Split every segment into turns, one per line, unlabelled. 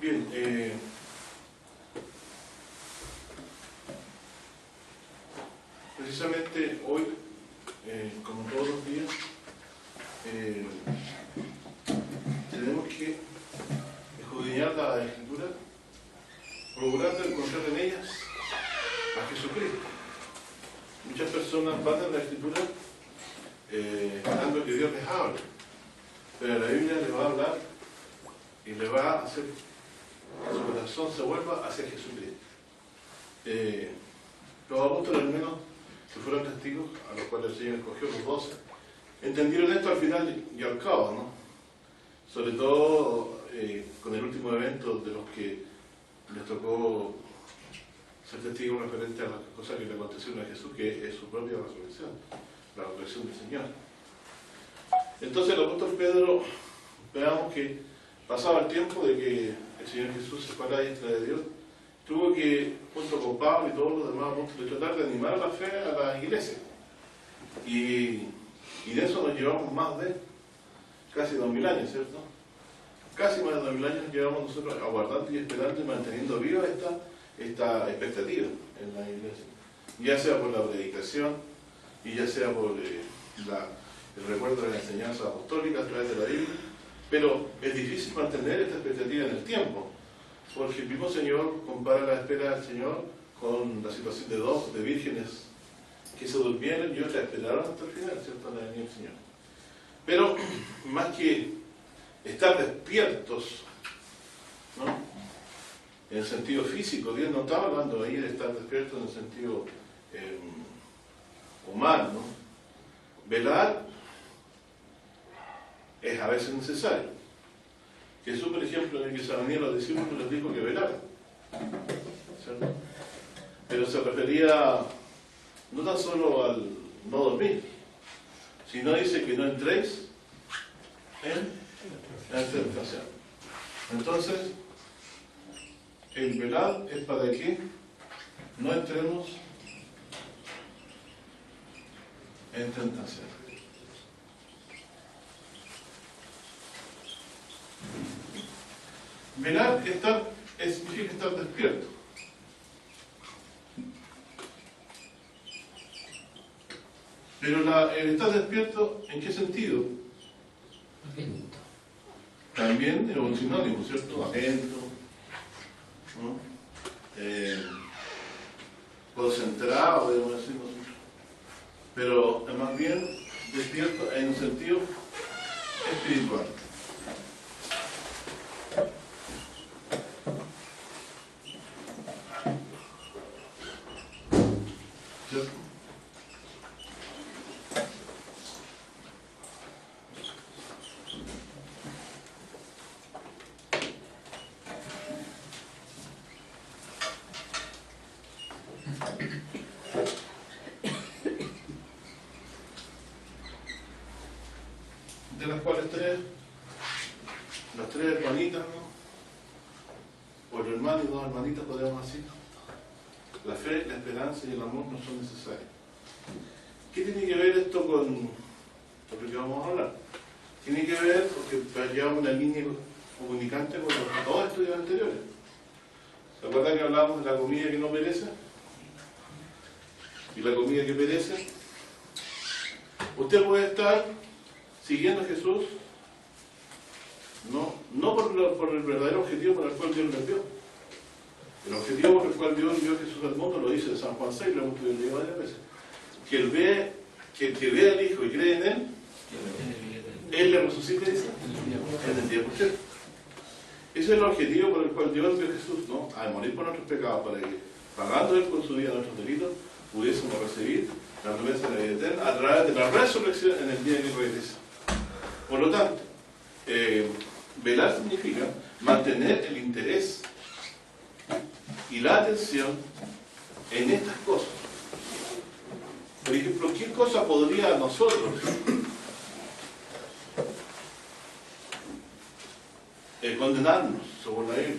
Bien, precisamente hoy, como todos los días, tenemos que escudriñar la Escritura, procurando encontrar en ellas a Jesucristo. Muchas personas van a la Escritura esperando que Dios les hable, pero la Biblia les va a hablar y les va a hacer que su corazón se vuelva hacia Jesucristo. Los apóstoles, al menos, que fueron testigos, a los cuales el Señor escogió, los 12, entendieron esto al final y al cabo, ¿no? Sobre todo con el último evento de los que les tocó ser testigos referente a las cosas que le acontecieron a Jesús, que es su propia resurrección, la resurrección del Señor. Entonces el apóstol Pedro, veamos que pasaba el tiempo de que el Señor Jesús se fue a la diestra de Dios, tuvo que, junto con Pablo y todos los demás apóstoles, tratar de animar la fe a la iglesia. Y de eso nos llevamos más de casi 2000 años, ¿cierto? Casi más de 2000 años llevamos nosotros aguardando y esperando y manteniendo viva esta expectativa en la iglesia. Ya sea por la predicación y ya sea por el recuerdo de la enseñanza apostólica a través de la Biblia. Pero es difícil mantener esta expectativa en el tiempo, porque el mismo Señor compara la espera del Señor con la situación de dos, de vírgenes que se durmieron y otras esperaron hasta el final, ¿cierto?, la venida del Señor. Pero, más que estar despiertos, ¿no?, en el sentido físico, Dios no estaba hablando ahí de estar despiertos en el sentido humano, ¿no? Velar es a veces necesario. Jesús, por ejemplo, en el que se venía a los discípulos, les dijo que velaran, ¿cierto? Pero se refería no tan solo al no dormir, sino dice que no entréis en tentación. Entonces, el velar es para que no entremos en tentación. Velar significa estar despierto. Pero el estar despierto, ¿en qué sentido?
Atento.
También es un sinónimo, ¿cierto? Atento, ¿no? Concentrado, debemos decir nosotros. Pero más bien despierto en un sentido espiritual. ¿Cierto? De las cuales las tres hermanitas, ¿no?, o el hermano y dos hermanitas, podríamos decir, la fe, la esperanza y el amor no son necesarios. ¿Qué tiene que ver esto con lo que vamos a hablar? Tiene que ver, porque llevamos una línea comunicante con los dos estudios anteriores. ¿Se acuerdan que hablábamos de la comida que no perece? Y la comida que perece. Usted puede estar siguiendo a Jesús, no por el verdadero objetivo por el cual Dios lo envió. El objetivo por el cual Dios envió a Jesús al mundo lo dice de San Juan 6, lo hemos estudiado varias veces. Que el que ve al Hijo y cree en Él le resucita, dice, en el día posterior. Ese es el objetivo por el cual Dios envió a Jesús, ¿no?, a morir por nuestros pecados, para que, pagando Él con su vida nuestros delitos, pudiésemos recibir la promesa de la vida eterna a través de la resurrección en el día que regresa. Por lo tanto, Velar significa mantener el interés y la atención en estas cosas. Por ejemplo, ¿qué cosa podría a nosotros condenarnos según la Biblia?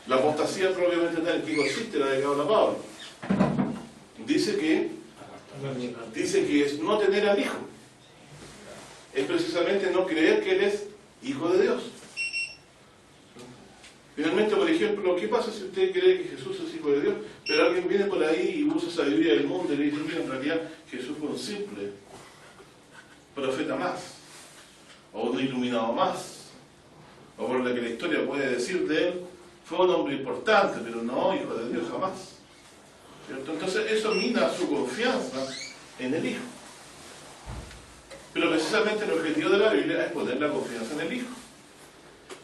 La apostasía propiamente tal, que consiste en la de que habla Pablo. Dice que es no tener al Hijo. Es precisamente no creer que Él es Hijo de Dios. Finalmente, por ejemplo, ¿qué pasa si usted cree que Jesús es Hijo de Dios, pero alguien viene por ahí y usa sabiduría del mundo y le dice, mira, en realidad Jesús fue un simple profeta más, o un iluminado más, o por lo que la historia puede decir de él, fue un hombre importante, pero no Hijo de Dios jamás? ¿Cierto? Entonces eso mina su confianza en el Hijo. Pero precisamente el objetivo de la Biblia es poner la confianza en el Hijo.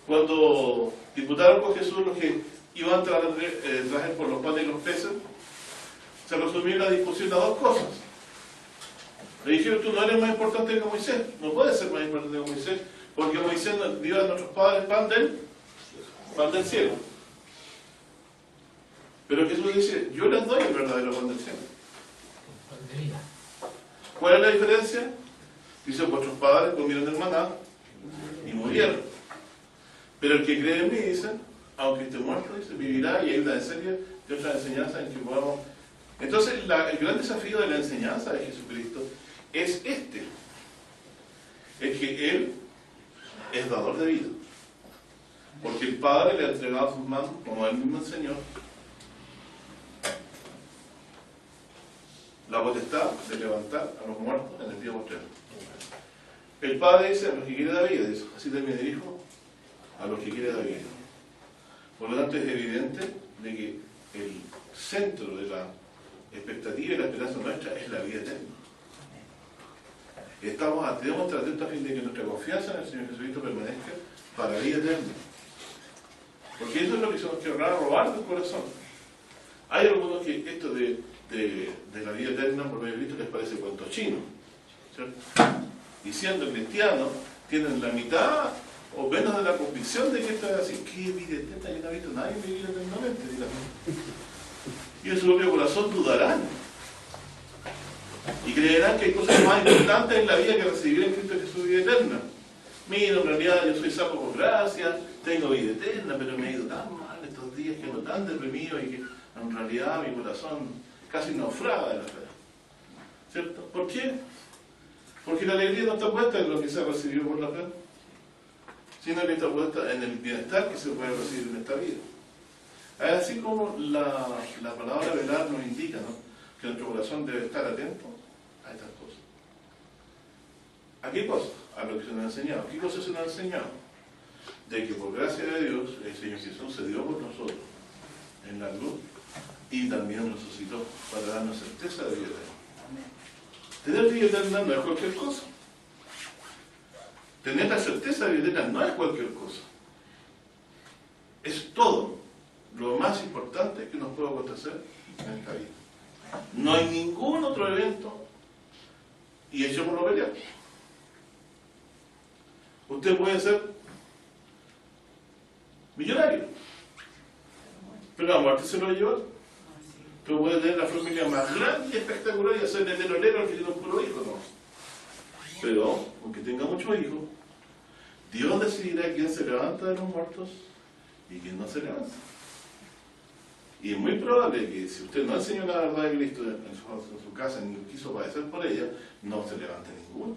Cuando disputaron con Jesús los que iban tras él por los panes y los peces, se resumió la discusión a dos cosas. Le dijeron, tú no eres más importante que Moisés, no puedes ser más importante que Moisés, porque Moisés dio a nuestros padres pan del cielo. Pero Jesús dice, yo les doy el verdadero pan del cielo. ¿Cuál es la diferencia? Dice, vuestros padres comieron del maná y murieron. Pero el que cree en mí, dice, aunque esté muerto, dice, vivirá, y hay una serie de otras enseñanzas en que podamos... Entonces, el gran desafío de la enseñanza de Jesucristo es este. Es que Él es dador de vida. Porque el Padre le ha entregado a sus manos, como Él mismo enseñó, la potestad de levantar a los muertos en el día postrero. El Padre dice a los que quiere dar vida, dice, así también el Hijo a los que quiere dar vida. Por lo tanto es evidente de que el centro de la expectativa y la esperanza nuestra es la vida eterna. Debemos estar atentos a fin de que nuestra confianza en el Señor Jesucristo permanezca para la vida eterna. Porque eso es lo que se nos querrá robar del corazón. Hay algunos que esto de la vida eterna por medio de Cristo les parece cuento chino, ¿cierto? Y siendo cristianos, tienen la mitad o menos de la convicción de que esto es así. ¿Qué vida eterna? Yo no he visto a nadie vivir eternamente, y en su propio corazón dudarán y creerán que hay cosas más importantes en la vida que recibir en Cristo Jesús vida eterna. Mira, en realidad yo soy salvo por gracia, tengo vida eterna, pero me he ido tan mal estos días, que ando tan deprimido y que en realidad mi corazón casi naufraga de la fe. ¿Cierto? ¿Por qué? Porque la alegría no está puesta en lo que se ha recibido por la fe, sino que está puesta en el bienestar que se puede recibir en esta vida. Así como la palabra velar nos indica, ¿no?, que nuestro corazón debe estar atento a estas cosas. ¿A qué cosas? A lo que se nos ha enseñado. ¿Qué cosas se nos ha enseñado? De que por gracia de Dios el Señor Jesús se dio por nosotros en la cruz y también resucitó para darnos certeza de vida eterna. Tener vida eterna no es cualquier cosa. Tener la certeza de vida eterna no es cualquier cosa. Es todo lo más importante que nos puede acontecer en esta vida. No hay ningún otro evento, y echémoslo a pelear. Usted puede ser millonario, pero la muerte se lo va a llevar. Usted puede tener la familia más grande y espectacular y hacer el olero al que tiene un puro hijo, no. Pero, aunque tenga muchos hijos, Dios decidirá quién se levanta de los muertos y quién no se levanta. Y es muy probable que si usted no enseñó la verdad de Cristo en su casa ni quiso padecer por ella, no se levante ninguno.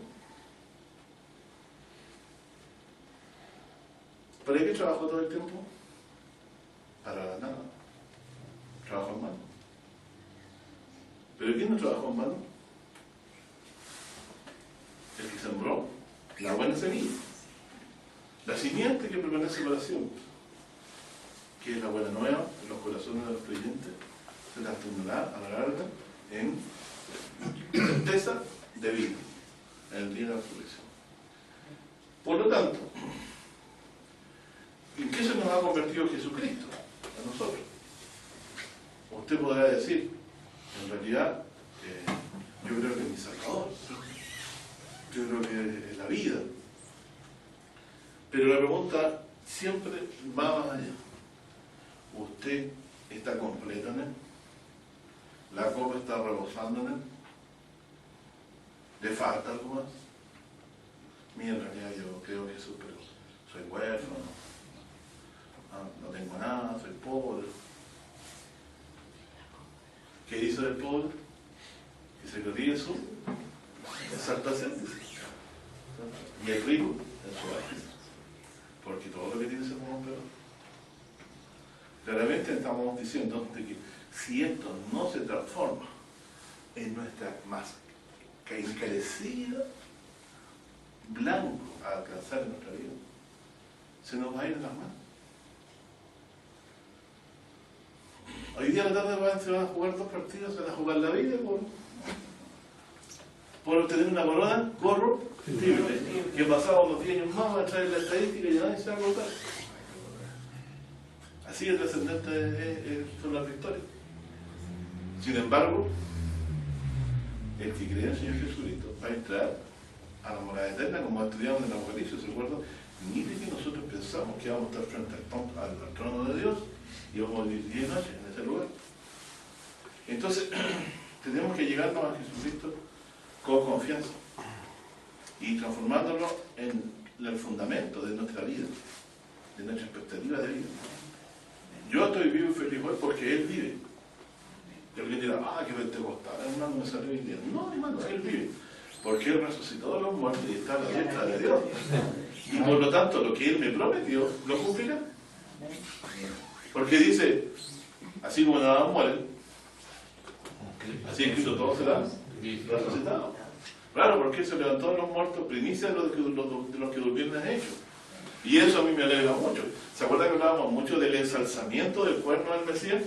¿Para qué trabajó todo el tiempo? Para nada. Trabajó en vano. ¿Pero quién no trabajó en vano? El que sembró la buena semilla. La simiente que permanece para siempre, que es la buena nueva en los corazones de los creyentes, se transformará a la larga en certeza de vida en el día de la resurrección. Por lo tanto, ¿en qué se nos ha convertido Jesucristo a nosotros? Usted podrá decir, en realidad, yo creo que es mi Salvador, yo creo que es la vida, Pero la pregunta siempre va más allá. ¿Usted está completo en él? ¿La copa está rebosando en él? ¿Le falta algo más? Mira, en realidad yo creo que Jesús, pero soy huérfano, no tengo nada, soy pobre. ¿Qué hizo el pobre? Que se corrige su exaltación. Y el rico en su bajeza. Porque todo lo que tiene se corrompe. Claramente estamos diciendo de que si esto no se transforma en nuestra más encarecida blanco a alcanzar en nuestra vida, se nos va a ir en las manos. Hoy día a la tarde se van a jugar 2 partidos, se van a jugar la vida por obtener una corona corruptible, que pasados unos 10 años más va a traer la estadística y ya nadie se va a acordar. Así de trascendente son las victorias. Sin embargo, el que cree en el Señor Jesucristo va a entrar a la morada eterna, como estudiamos en el Apocalipsis. ¿Se acuerdan? Ni de que nosotros pensamos que vamos a estar frente al trono de Dios y vamos a vivir 10 noches en ese lugar. Entonces, tenemos que llegarnos a Jesucristo con confianza y transformándolo en el fundamento de nuestra vida, de nuestra expectativa de vida. Yo estoy vivo y feliz hoy porque Él vive. Y alguien dirá, qué pentecostal, hermano, me salió hoy día. No, hermano, Él vive. Porque Él resucitó de los muertos y está a la diestra de Dios. Y por lo tanto, lo que Él me prometió, lo cumplirá. Porque dice, así como nada muere, así en Cristo todos serán resucitados. Claro, porque Él se levantó de los muertos, primicia de los que durmieron en ellos. Y eso a mí me alegra mucho. ¿Se acuerdan que hablábamos mucho del ensalzamiento del cuerno del Mesías?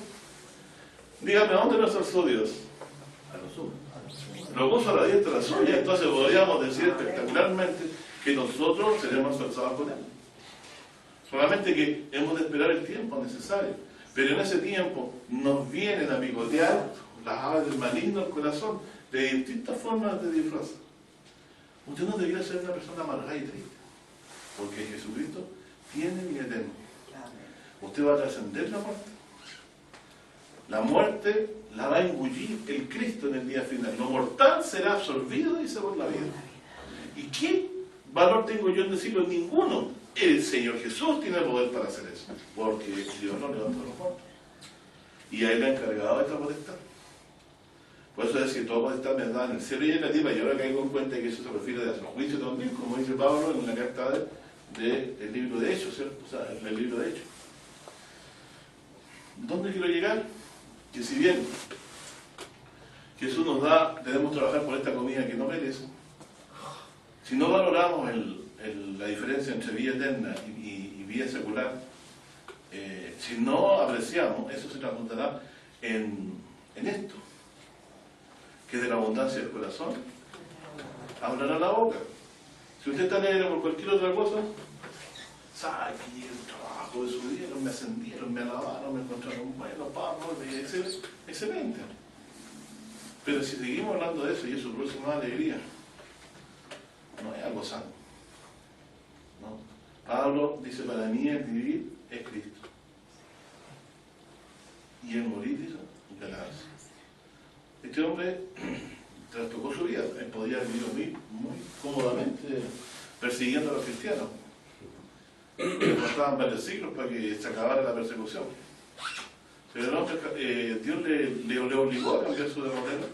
Dígame, ¿a dónde lo ensalzó Dios? A los suyos. Lo puso a la diestra suya. Entonces podríamos decir espectacularmente que nosotros seremos ensalzados con Él. Solamente que hemos de esperar el tiempo necesario. Pero en ese tiempo nos vienen a picotear las aves del maligno al corazón de distintas formas de disfraz. Usted no debería ser una persona amargada y triste, porque Jesucristo tiene vida eterna. Usted va a trascender la muerte. La muerte la va a engullir el Cristo en el día final. Lo mortal será absorbido, dice, por la vida. ¿Y qué valor tengo yo en decirlo? Ninguno. El Señor Jesús tiene el poder para hacer eso, porque Dios no levantó a los muertos. Y a Él le ha encargado esta potestad. Por eso es que toda potestad me da en el cielo y en la tierra, y ahora caigo en cuenta que eso se refiere a hacer juicio también, como dice Pablo en la carta del libro de Hechos, ¿cierto? O sea, en el libro de Hechos. ¿Dónde quiero llegar? Que si bien Jesús nos da, debemos trabajar por esta comida que no merece, si no valoramos la diferencia entre vida eterna y vida secular, si no apreciamos, eso se transformará en esto, que de la abundancia del corazón hablará la boca. Si usted está alegre por cualquier otra cosa, sabe que llega el trabajo de su día, me ascendieron, me alabaron, me encontraron bueno, Pablo, excelente. Pero si seguimos hablando de eso y eso produce más alegría, no es algo sano. ¿No? Pablo dice, para mí el vivir es Cristo. Y el morir, dice, ganarse. Este hombre trastocó su vida. Él podía haber vivido muy cómodamente persiguiendo a los cristianos. Le faltaban varios siglos para que se acabara la persecución. Pero Dios le obligó a cambiar su derrotero.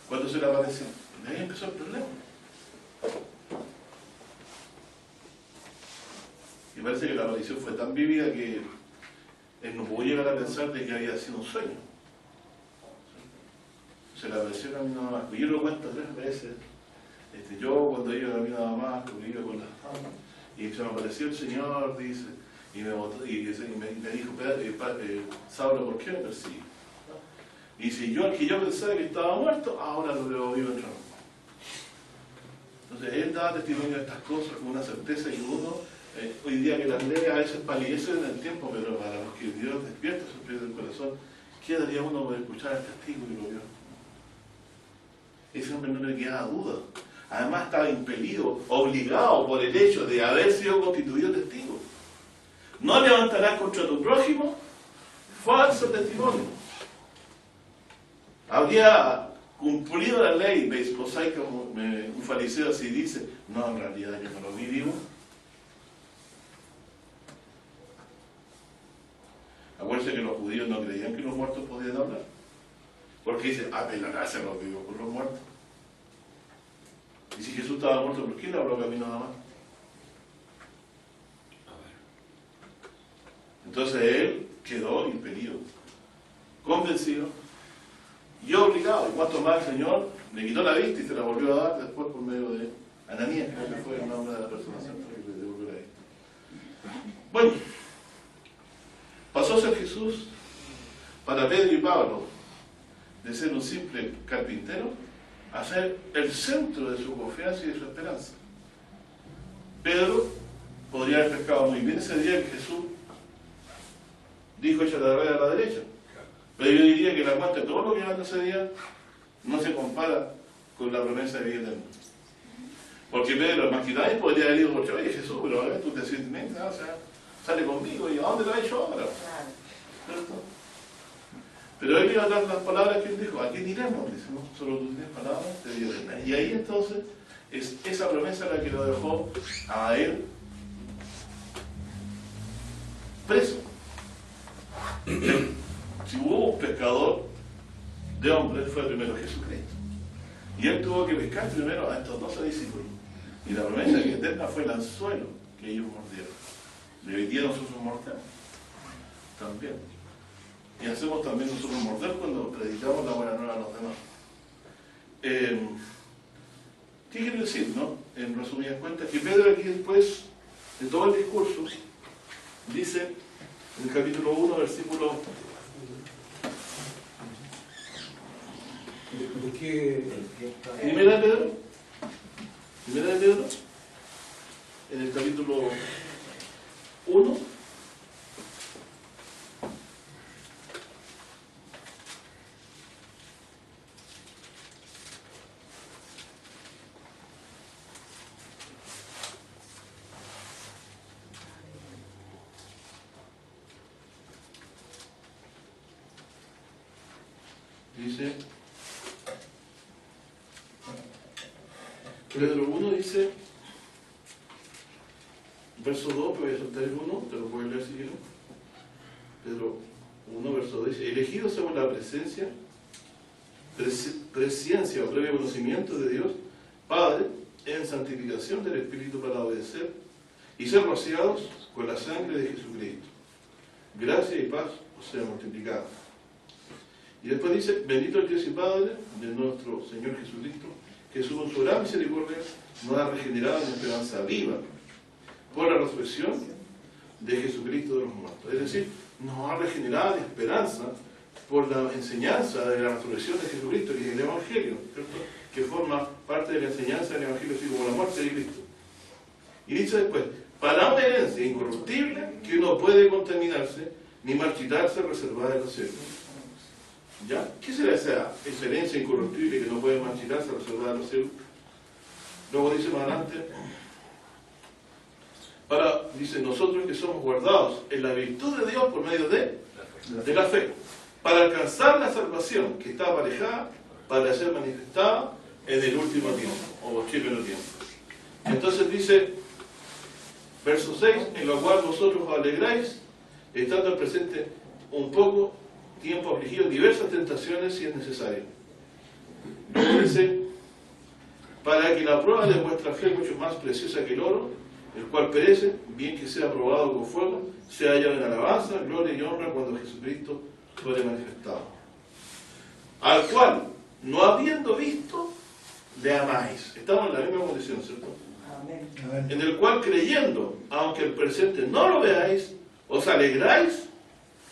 Cuando se le apareció, ahí empezó el problema. Y parece que la aparición fue tan vívida que él no pudo llegar a pensar de que había sido un sueño. Se le apareció camino a Damasco. Y yo lo cuento 3 veces. Yo cuando iba camino a Damasco, iba con las almas, y se me apareció el Señor, dice, y me dijo, Saulo, ¿por qué me persigue? Y si yo, al que yo pensaba que estaba muerto, ahora lo veo vivo en Roma. Entonces él da testimonio de estas cosas con una certeza que uno, hoy día que las lee a veces palidecen en el tiempo, pero para los que Dios despierta su espíritu del corazón, ¿qué daría uno por escuchar al testigo que lo vio? Ese hombre no le quedaba duda. Además estaba impelido, obligado por el hecho de haber sido constituido testigo. No levantarás contra tu prójimo falso testimonio. Habría cumplido la ley, veis, como un fariseo así dice, no, en realidad yo no lo vi vivo. Acuérdense que los judíos no creían que los muertos podían hablar. Porque dicen, apelarás a los vivos con los muertos. Y si Jesús estaba muerto, ¿por qué le habló camino nada más? Entonces él quedó impelido, convencido y obligado. Y cuanto más el Señor le quitó la vista y se la volvió a dar después por medio de Ananías, creo que fue el nombre de la persona santa que le devolvió la vista. Bueno, pasó a ser Jesús para Pedro y Pablo de ser un simple carpintero a ser el centro de su confianza y de su esperanza. Pedro podría haber pescado muy bien ese día que Jesús dijo echa la red a la derecha. Pero yo diría que la cuenta de todo lo que habló ese día no se compara con la promesa de vida eterna. Porque Pedro, más que nadie, podría haber ido por oye Jesús, pero a ver, tú te sientes bien, o sea, sale conmigo y ¿a dónde lo ha hecho ahora? ¿Cierto? Pero él iba a dar las palabras que él dijo, ¿a quién iremos? Dice, no, solo tú tienes palabras de vida eterna. Y ahí entonces es esa promesa la que lo dejó a él preso. Si hubo un pescador de hombres, fue primero Jesucristo. Y él tuvo que pescar primero a estos 12 discípulos. Y la promesa que eterna fue el anzuelo que ellos mordieron. Le hoy día nosotros morder también. Y hacemos también nosotros morder cuando predicamos la buena nueva a los demás. ¿Qué quiere decir, no? En resumidas cuentas, que Pedro aquí después de todo el discurso dice en el capítulo 1, versículo...
¿De qué?
Primera de Pedro, en el capítulo 1, dice, Pedro 1 dice, verso 2, que voy a soltar el 1, te lo puedes leer si quieres. Pedro 1, verso 2 dice, elegidos según la presciencia o previo conocimiento de Dios, Padre, en santificación del Espíritu para obedecer y ser rociados con la sangre de Jesucristo. Gracia y paz os sean multiplicadas. Y después dice, bendito el Dios y Padre de nuestro Señor Jesucristo, que según su gran misericordia nos ha regenerado en esperanza viva por la resurrección de Jesucristo de los muertos. Es decir, nos ha regenerado en esperanza por la enseñanza de la resurrección de Jesucristo, que es el Evangelio, ¿cierto? Que forma parte de la enseñanza del Evangelio, así como la muerte de Cristo. Y dice después, para una herencia incorruptible que no puede contaminarse ni marchitarse, reservada en los cielos. ¿Ya? ¿Qué será esa herencia incorruptible que no puede marchitarse, reservada en los cielos? Luego dice más adelante, dice, nosotros que somos guardados en la virtud de Dios por medio de la fe, para alcanzar la salvación que está aparejada para ser manifestada en el último tiempo, o posterior tiempo. Entonces dice, verso 6, en lo cual vosotros os alegráis, estando al presente un poco tiempo afligido, diversas tentaciones si es necesario. Luego dice, para que la prueba de vuestra fe, mucho más preciosa que el oro, el cual perece, bien que sea probado con fuego, sea hallado en alabanza, gloria y honra cuando Jesucristo fuere manifestado. Al cual, no habiendo visto, le amáis. Estamos en la misma condición, ¿cierto? Amén. En el cual creyendo, aunque el presente no lo veáis, os alegráis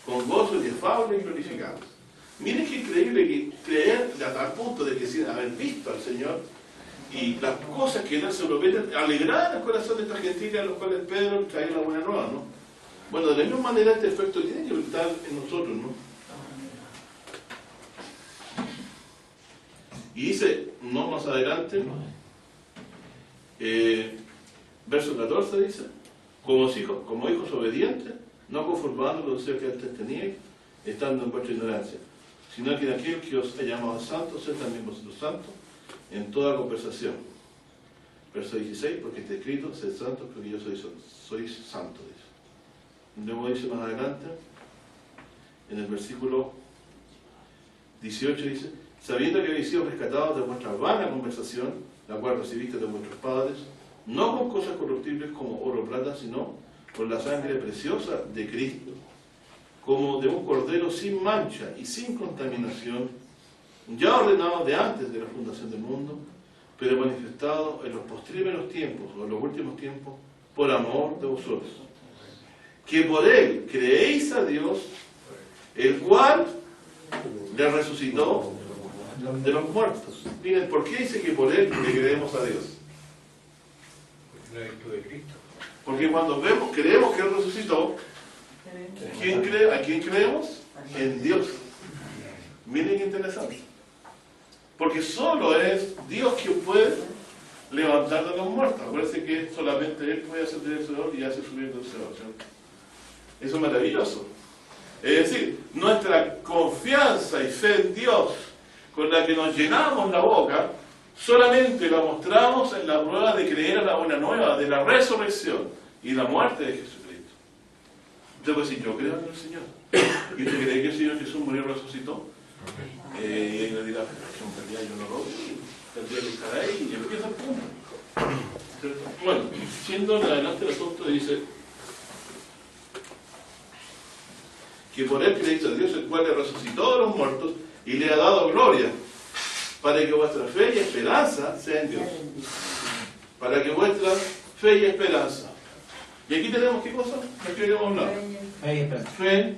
con gozo inefable y glorificados. Miren qué increíble que creer a tal punto de que sin haber visto al Señor y las cosas que Él se promete, alegrar el corazón de esta gentiles a los cuales Pedro trae la buena nueva, ¿no? Bueno, de la misma manera este efecto tiene que estar en nosotros, ¿no? Y dice, no más adelante, Verso 14 dice, como hijos obedientes, no conformando los deseos que antes teníais, estando en vuestra ignorancia, sino que en aquel que os ha llamado santos, sed también vosotros santos, en toda conversación. Verso 16, porque está escrito, sed santos porque yo soy santo, dice. Luego dice más adelante, en el versículo 18 dice, sabiendo que habéis sido rescatados de vuestra vana conversación, la cual recibiste de vuestros padres, no con cosas corruptibles como oro o plata, sino con la sangre preciosa de Cristo, como de un cordero sin mancha y sin contaminación, ya ordenado de antes de la fundación del mundo, pero manifestado en los postreros tiempos, o en los últimos tiempos, por amor de vosotros, que por él creéis a Dios, el cual le resucitó de los muertos. Miren, ¿por qué dice que por él le creemos a Dios?
La virtud de Cristo.
Porque cuando creemos que él resucitó, ¿a quién creemos? En Dios. Miren qué interesante. Porque solo es Dios quien puede levantar de los muertos. Acuérdense que solamente Él puede hacer vencedor y hace subir vencedor, ¿cierto? Eso es maravilloso. Es decir, nuestra confianza y fe en Dios, con la que nos llenamos la boca, solamente la mostramos en la prueba de creer a la buena nueva, de la resurrección y la muerte de Jesucristo. Usted puede decir, yo creo en el Señor. ¿Y usted cree que el Señor Jesús murió y resucitó? Y ahí le dirá, en realidad yo no lo vi, tendría que estar ahí, y empieza el punto. Bueno, siendo en adelante el asunto dice que por él creéis a Dios, el cual le resucitó de los muertos y le ha dado gloria, para que vuestra fe y esperanza sea en Dios. Para que vuestra fe y esperanza. Y aquí tenemos ¿qué cosa? ¿De qué queremos hablar?
Fe y esperanza.
Fe,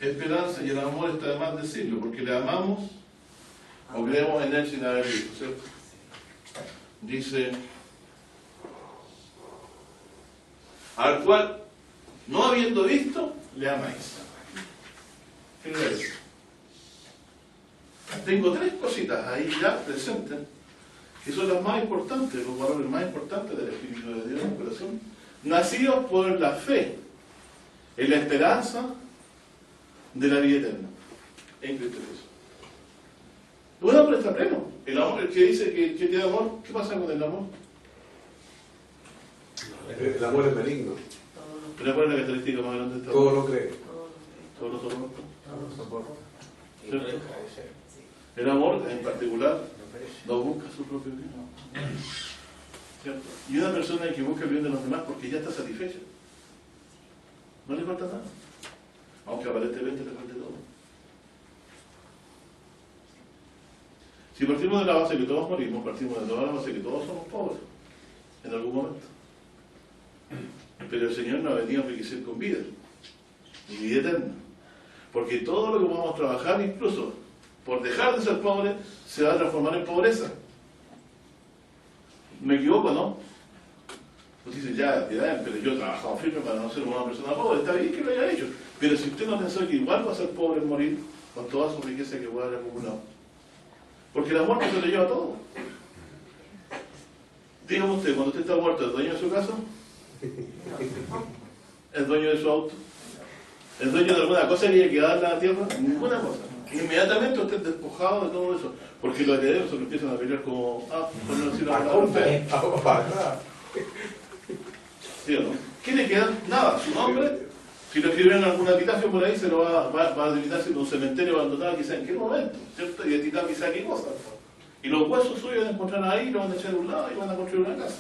esperanza, y el amor está de más decirlo, porque le amamos o creemos en él sin haber visto, ¿cierto? Dice, al cual, no habiendo visto, le amáis. ¿Qué es eso? Tengo tres cositas ahí ya presentes, que son las más importantes, los valores más importantes del Espíritu de Dios en el corazón, nacidos por la fe, en la esperanza de la vida eterna, en Cristo Jesús. Un hombre está pleno. El amor, el que dice que tiene amor, ¿qué pasa con el amor?
El amor es benigno.
Pero ¿cuál es la característica más grande de este
Todo
amor?
lo cree.
Todo lo soporta.
Todo lo soporta.
¿Cierto? El amor, en particular, no busca su propio bien. ¿Cierto? Y una persona que busca el bien de los demás porque ya está satisfecha. No le falta nada. Aunque aparentemente le falte todo. Si partimos de la base que todos morimos, partimos de toda la base que todos somos pobres, en algún momento. Pero el Señor nos ha venido a enriquecer con vida, y vida eterna. Porque todo lo que podamos trabajar, incluso por dejar de ser pobre, se va a transformar en pobreza. ¿Me equivoco, no? Pues dice, ya, pero yo he trabajado firme para no ser una persona pobre, está bien que lo haya hecho. Pero si usted no pensó que igual va a ser pobre en morir, con toda su riqueza que pueda haber acumulado. Porque la muerte se le lleva todo. Dígame usted, cuando usted está muerto, ¿es dueño de su casa? ¿Es dueño de su auto? ¿Es dueño de alguna cosa que haya quedado en la tierra? Ninguna cosa. Inmediatamente usted es despojado de todo eso. Porque los herederos se lo empiezan a pelear como, por no decir la palabra fea. ¿Sí o no? ¿Qué le queda? Nada, su nombre. Si lo escribieron en alguna epitafio por ahí, se lo va a delimitar en un cementerio abandonado quizá en qué momento, ¿cierto? Y de titán quizá qué cosa. Y los huesos suyos van a encontrar ahí, lo van a echar a un lado y van a construir una casa.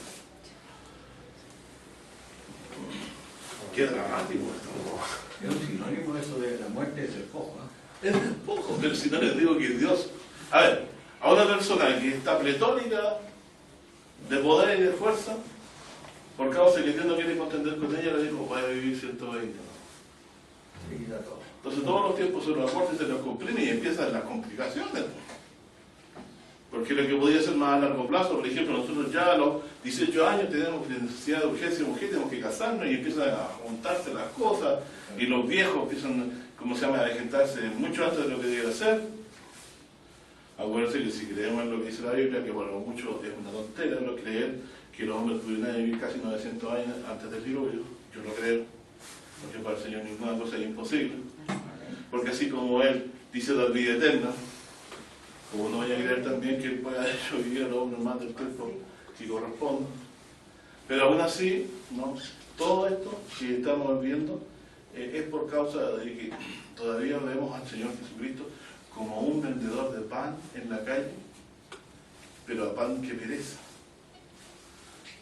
Qué dramático esto.
Es un sinónimo eso de la muerte es despojo, ¿no?
Es despojo, pero si no les digo que Dios... A ver, a una persona que está pletórica de poder y de fuerza, por causa de que Dios no quiere contender con ella, le dijo, puede vivir 120. Entonces todos los tiempos se los acorta y se los comprime y empiezan las complicaciones. Porque lo que podría ser más a largo plazo, por ejemplo, nosotros ya a los 18 años tenemos necesidad de urgencia de mujer, tenemos que casarnos y empiezan a juntarse las cosas y los viejos empiezan, ¿cómo se llama?, a degentarse mucho antes de lo que debe ser. Acuérdense que si creemos en lo que dice la Biblia, que para muchos es una tontera no creer que los hombres tuvieran que vivir casi 900 años antes del diluvio, yo no creo, porque para el Señor ninguna cosa es imposible. Porque así como Él dice la vida eterna, como no voy a creer también que Él pueda hecho vivir a los hombres más del tiempo que corresponde. Pero aún así, ¿no? Todo esto que estamos viendo es por causa de que todavía vemos al Señor Jesucristo como un vendedor de pan en la calle, pero a pan que perece.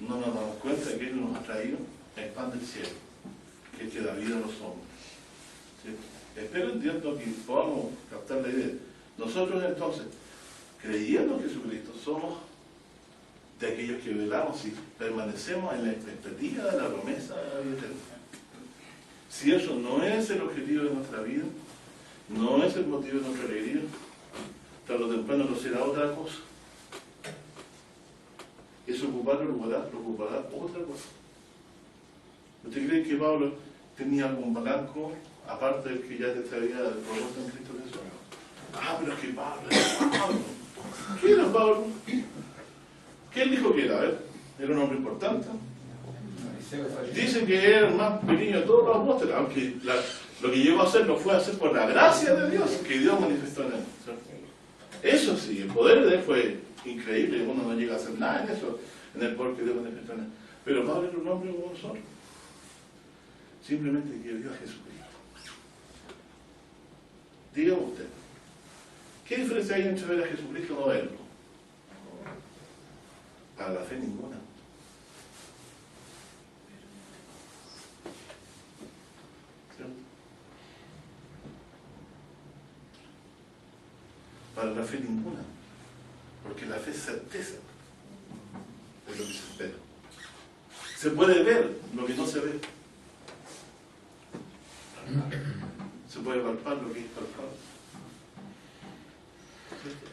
No nos damos cuenta de que Él nos ha traído el pan del cielo, que es que da vida a los hombres. ¿Sí? Espero, entiendo, que podamos captar la idea. Nosotros entonces, creyendo en Jesucristo, somos de aquellos que velamos y permanecemos en la expectativa de la promesa de la vida eterna. Si eso no es el objetivo de nuestra vida, no es el motivo de nuestra alegría, tarde o temprano no será otra cosa. Eso lo ocupará otra cosa. ¿Usted cree que Pablo tenía algún blanco, aparte del que ya te había propuesto en Cristo Jesús? Ah, pero es que Pablo era Pablo. ¿Qué era Pablo? ¿Qué él dijo que era? A ver, era un hombre importante. Dice que era el más pequeño de todos los apóstoles, aunque lo que llegó a hacer lo fue a hacer por la gracia de Dios que Dios manifestó en él. ¿Cierto? Eso sí, el poder de él fue increíble, uno no llega a hacer nada en eso, en el poder que Dios manifestó en él. Pero Pablo era un hombre como nosotros. Simplemente que vio a Jesucristo. Dígame usted, ¿qué diferencia hay entre ver a Jesucristo o no verlo? Para la fe ninguna. ¿Cierto? Para la fe ninguna. Porque la fe es certeza de lo que se espera. Se puede ver lo que no se ve. Se puede palpar lo que es palpable.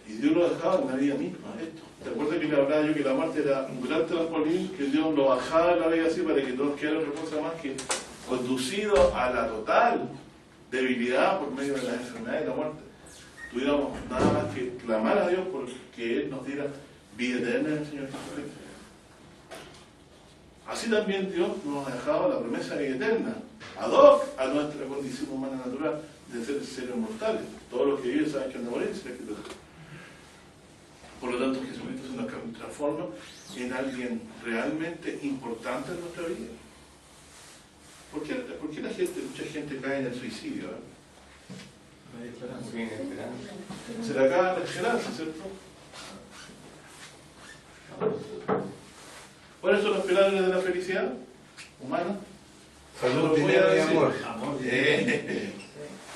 Y Dios lo dejaba en la vida misma, esto. ¿Te acuerdas que le hablaba yo que la muerte era un gran trampolín, que Dios lo bajaba en la vida así para que todos quedaran otra cosa más que conducido a la total debilidad por medio de la enfermedad y la muerte? Tuviéramos nada más que clamar a Dios porque Él nos diera vida eterna en el Señor Jesucristo. Así también Dios nos ha dejado la promesa de vida eterna, ad hoc a nuestra condición humana natural de ser seres mortales. Todos los que viven saben que han de morir, dice la Escritura. Por lo tanto, Jesucristo se nos transforma en alguien realmente importante en nuestra vida. ¿Por qué mucha gente cae en el suicidio? Se le acaba la esperanza, ¿cierto? ¿Cuáles son los pilares de la felicidad humana?
Salud, dinero y amor.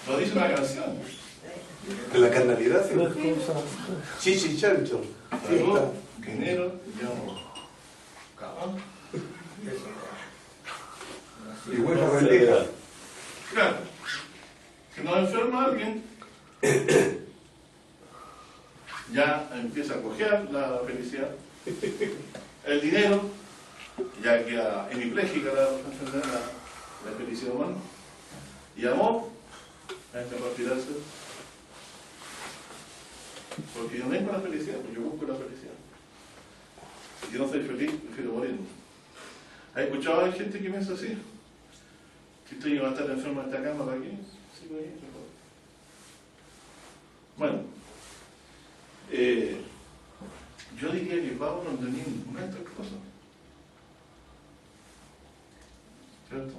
Lo dice una canción.
De la carnalidad, ¿sí? Chichi chancho.
Salud, dinero y amor.
Y buena rendija.
Claro. Si nos enferma alguien, ya empieza a cojear la felicidad. El dinero, ya queda hemipléjica la enfermedad, la felicidad humana. Y amor, hay que retirarse. Porque yo no vengo a la felicidad, porque yo busco la felicidad. Si yo no soy feliz, prefiero morirme. ¿Has escuchado a gente que piensa así? Si estoy va a estar enfermo en esta cama, ¿para qué? Sí, bueno, yo diría que Pablo no tenía ninguna de estas cosas. ¿Cierto?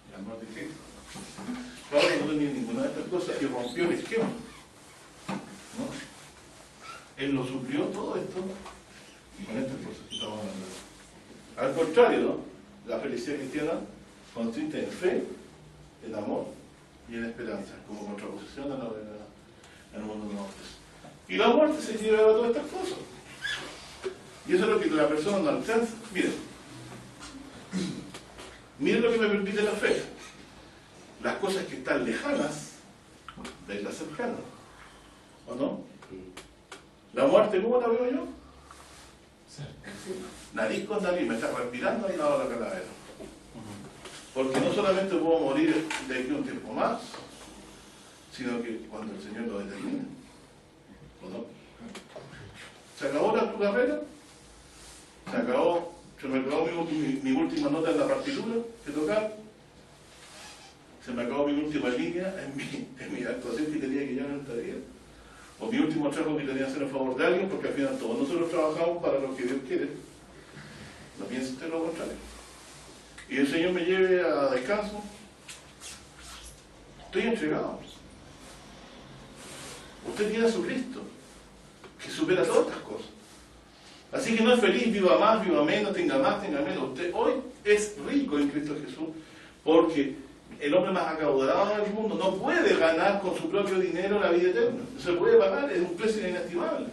El amor de Cristo. Pablo no tenía ninguna de estas cosas y rompió el esquema. ¿No? Él lo suplió todo esto y con estas cosas que estamos hablando. Al contrario, ¿no? La felicidad cristiana consiste en fe, en amor y en esperanza, como contraposición a la en el mundo de los hombres. Y la muerte se lleva a todas estas cosas. Y eso es lo que la persona no alcanza. Miren lo que me permite la fe. Las cosas que están lejanas, verlas cercanas. ¿O no? La muerte, ¿cómo la veo yo? Nariz con nariz, me está respirando al lado de la calavera. Porque no solamente puedo morir de aquí un tiempo más, sino que cuando el Señor lo determine. ¿o no? ¿Se acabó tu carrera? Se me acabó mi última nota en la partitura que tocar. Se me acabó mi última línea en mi actuación que tenía que llevar en esta vida. O mi último trabajo que tenía que hacer en favor de alguien, porque al final todos nosotros trabajamos para lo que Dios quiere. No piense usted lo contrario. Y el Señor me lleve a descanso. Estoy entregado. Usted tiene a su Cristo, que supera todas estas cosas. Así que no es feliz, viva más, viva menos, tenga más, tenga menos. Usted hoy es rico en Cristo Jesús, porque el hombre más acaudalado del mundo no puede ganar con su propio dinero la vida eterna. No se puede pagar, es un precio inestimable.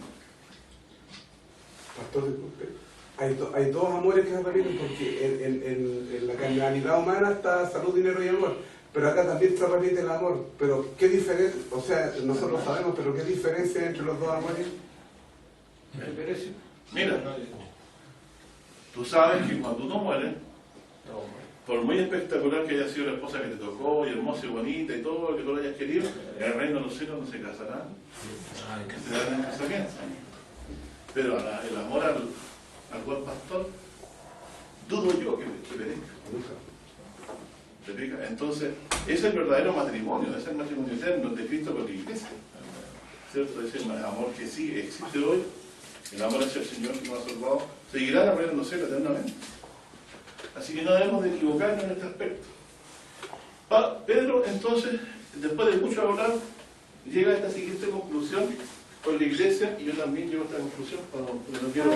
Pastor, disculpe. Hay dos amores que se repiten porque en la carnalidad humana está salud, dinero y amor. Pero acá también se repite el amor. Pero ¿qué diferencia? O sea, nosotros lo sabemos, pero ¿qué diferencia hay entre los dos amores?
Mira, tú sabes que cuando uno muere, por muy espectacular que haya sido la esposa que te tocó, y hermosa y bonita y todo lo que tú lo hayas querido, en el reino de los cielos no se casarán. Se darán en casamiento. Pero el amor al buen pastor, dudo yo que perezca. Entonces, ese es el verdadero matrimonio, ese es el matrimonio eterno de Cristo con la iglesia. ¿Cierto? Ese es el amor que sí existe hoy, el amor hacia el Señor que nos ha salvado, seguirá la reina en los cielos eternamente. Así que no debemos de equivocarnos en este aspecto. Pedro, entonces, después de mucho hablar, llega a esta siguiente conclusión con la iglesia, y yo también llego a esta conclusión, porque no quiero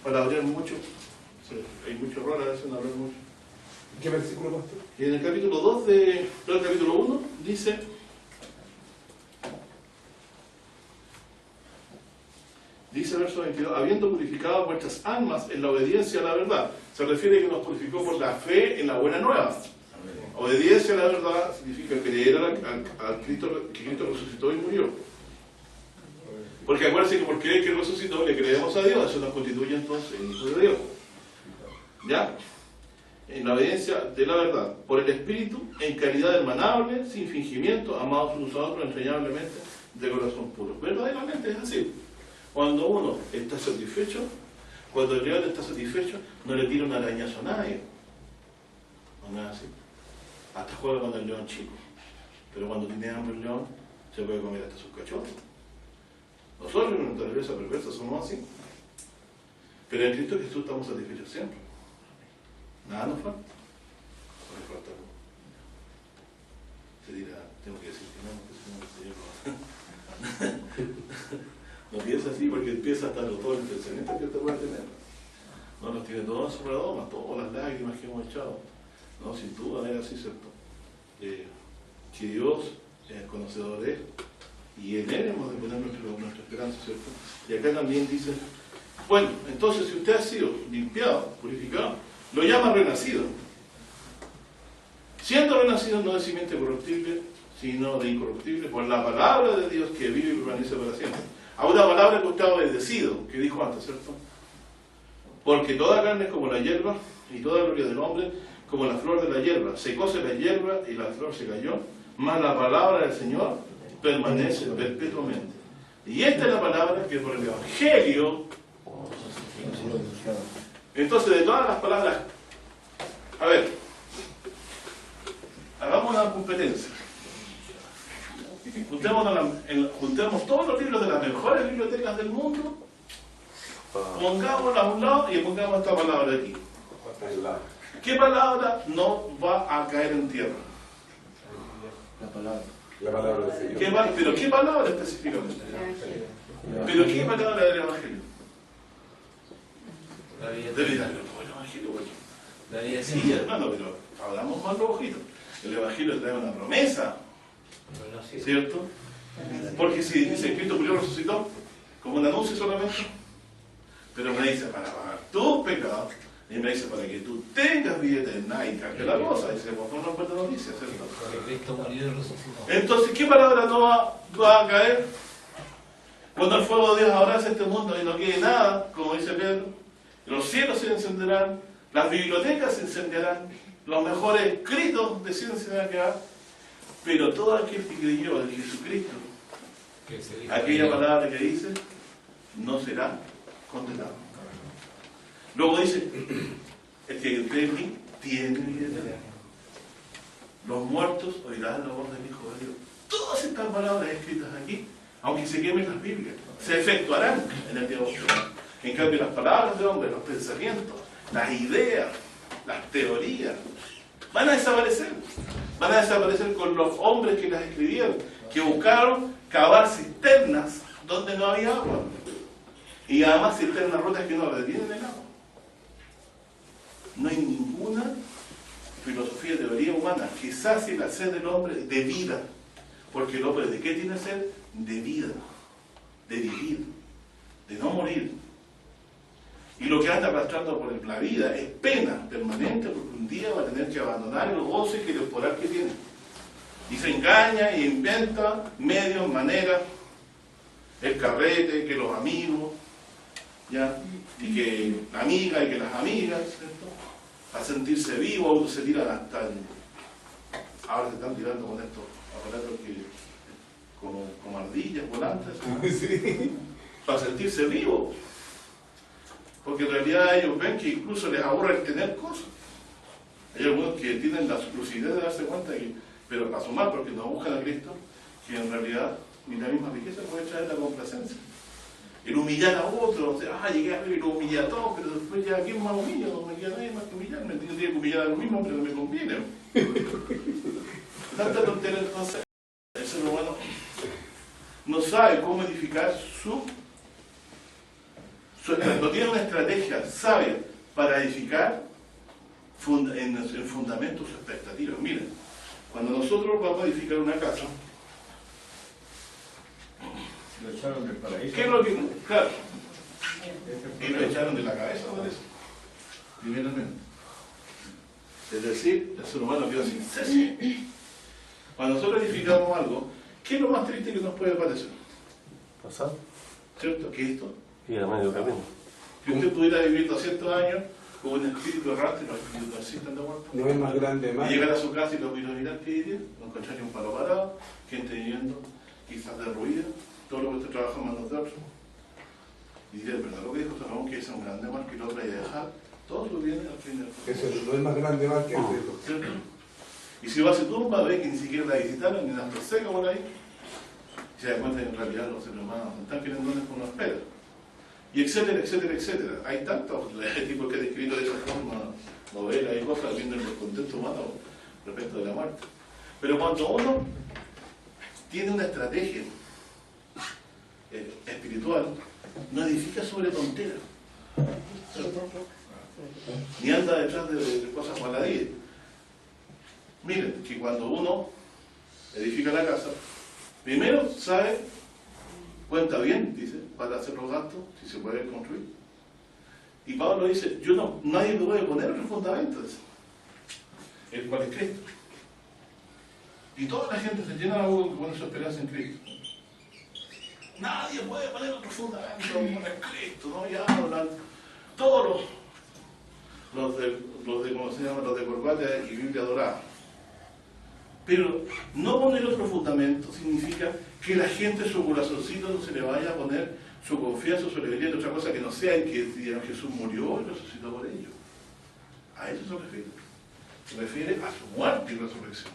para hablar mucho. Hay mucho error a veces en hablar mucho.
¿Qué versículo, pastor?
Y en el capítulo 2 del capítulo 1 dice: verso 22, habiendo purificado vuestras almas en la obediencia a la verdad. Se refiere a que nos purificó por la fe en la buena nueva. Obediencia a la verdad significa creer al Cristo, que Cristo resucitó y murió. Porque acuérdense que por creer que resucitó le creemos a Dios, eso nos constituye entonces en hijos de Dios. ¿Ya? En la obediencia de la verdad, por el Espíritu, en caridad hermanable, sin fingimiento, amados unos a otros entrañablemente, de corazón puro. Verdaderamente es así. Cuando uno está satisfecho, cuando el león está satisfecho, no le tira un arañazo a nadie. No es así. Hasta juega con el león chico. Pero cuando tiene hambre el león, se puede comer hasta sus cachorros. Nosotros en nuestra naturaleza perversa somos así. Pero en Cristo Jesús estamos satisfechos siempre. Nada nos falta. No nos falta. Se dirá, tengo que decir que no, porque si no, el Señor no piensa así, porque empieza hasta todo el pensamiento que usted puede tener. No nos tiene todo en su redoma, todas las lágrimas que hemos echado. No, sin duda es así, ¿cierto? Que Dios es conocedor de él. Y en él hemos de poner nuestra esperanza, ¿cierto? Y acá también dice, bueno, entonces si usted ha sido limpiado, purificado, lo llama renacido. Siendo renacido no de simiente corruptible, sino de incorruptible, por la palabra de Dios que vive y permanece para siempre. A una palabra que usted ha obedecido, que dijo antes, ¿cierto? Porque toda carne es como la hierba, y toda gloria del hombre como la flor de la hierba. Se cose la hierba y la flor se cayó, mas la palabra del Señor permanece perpetuamente. Y esta es la palabra que por el Evangelio. Entonces, de todas las palabras, a ver, hagamos una competencia. Juntemos todos los libros de las mejores bibliotecas del mundo, pongámoslas a un lado y pongamos esta palabra aquí. ¿Qué palabra no va a caer en tierra?
La palabra del Señor.
¿Pero qué palabra específicamente? ¿Pero qué palabra del Evangelio? Debe darle todo el Evangelio, bueno. Sí, hermano, pero hablamos más los ojitos. El Evangelio trae una promesa, ¿cierto? Porque si dice Cristo murió y resucitó, como un anuncio solamente, pero me dice para pagar tus pecados, y me dice para que tú tengas vida eterna, y cambia la cosa, dice, por favor, no buena noticia, ¿cierto?
Cristo murió y resucitó.
Entonces, ¿qué palabra no va a caer? Cuando el fuego de Dios abrace este mundo y no quede nada, como dice Pedro, los cielos se encenderán, las bibliotecas se encenderán, los mejores escritos de ciencia van a quedar, pero todo aquel que creyó en Jesucristo
Que se dijo
aquella
que-
palabra que dice, no será condenado. Luego dice, el que cree en mí tiene vida eterna. Los muertos oirán la voz del Hijo de Dios. Todas estas palabras escritas aquí, aunque se quemen las Biblias, se efectuarán en el día de mañana. En cambio, las palabras de hombre, los pensamientos, las ideas, las teorías, van a desaparecer. Van a desaparecer con los hombres que las escribieron, que buscaron cavar cisternas donde no había agua. Y además cisternas rotas que no retienen el agua. No hay ninguna filosofía, teoría humana que sacie la sed del hombre de vida. Porque el hombre, ¿de qué tiene sed? De vida, de vivir, de no morir. Y lo que anda arrastrando por la vida es pena permanente, porque un día va a tener que abandonar el goce que temporal que tiene. Y se engaña e inventa medios, maneras, el carrete, que los amigos, ¿ya? Y que la amiga y que las amigas, ¿cierto? A sentirse vivo, otros se tiran hasta ahora se están tirando con estos aparatos que como ardillas volantes,
Sí.
para sentirse vivo. Porque en realidad ellos ven que incluso les aburre el tener cosas. Hay algunos que tienen la lucidez de darse cuenta, pero a su mal, porque no buscan a Cristo, que en realidad ni la misma riqueza puede traer la complacencia. El humillar a otro, o sea, llegué a ver y lo humillé a todos, pero después ya, ¿quién más humilla? No me queda nadie más que humillar, me tendría que humillar a lo mismo, pero no me conviene. Tanta tontería entonces, el ser humano no sabe cómo edificar no tiene una estrategia sabia para edificar en fundamento sus expectativas. Miren, cuando nosotros vamos a edificar una casa,
Lo echaron del paraíso.
¿qué es lo que? Claro, y lo echaron de la cabeza, parece, primeramente. Es decir, el ser humano quedó sin cese. Cuando nosotros edificamos algo, ¿qué es lo más triste que nos puede parecer?
¿Pasado?
¿Cierto? Que esto,
Y a medio camino.
que usted pudiera vivir 200 años con un espíritu errante, los espíritus no existen de muerto.
No es más grande, más.
Y llegar a su casa y lo mirar, ¿qué diría? No encontraría un palo parado, gente viviendo, quizás derruida, todo lo que usted trabaja en manos de otros. Y diría, ¿verdad lo que dijo San Ramón? Que es un grande mal que el hombre hay que dejar todo lo viene al fin del
Eso no es más grande más que eso.
¿cierto? Y si va a su tumba, ve que ni siquiera la visitaron, ni la seca por ahí, y se da cuenta que en realidad los seres humanos no están querendones como nos espera. Y etcétera, etcétera, etcétera. Hay tantos tipos que he descrito de esa forma, novelas y cosas, viendo el contexto humano respecto de la muerte. Pero cuando uno tiene una estrategia espiritual, no edifica sobre tonteras, ni anda detrás de cosas maladíes. Miren, que cuando uno edifica la casa, primero sabe, cuenta bien, dice, para hacer los gastos, si se puede construir. Y Pablo dice, nadie me puede poner otro fundamento, el cual es Cristo. Y toda la gente se llena la boca con su esperanza en Cristo. Nadie puede poner otro fundamento como es Cristo, ¿no? Ya hablan todos los de ¿cómo se llama? Los de corbata y Biblia dorada. Pero no poner otro fundamento significa que la gente en su corazoncito no se le vaya a poner su confianza o su alegría en otra cosa que no sea en que digan Jesús murió y resucitó por ellos. A eso se refiere. Se refiere a su muerte y resurrección.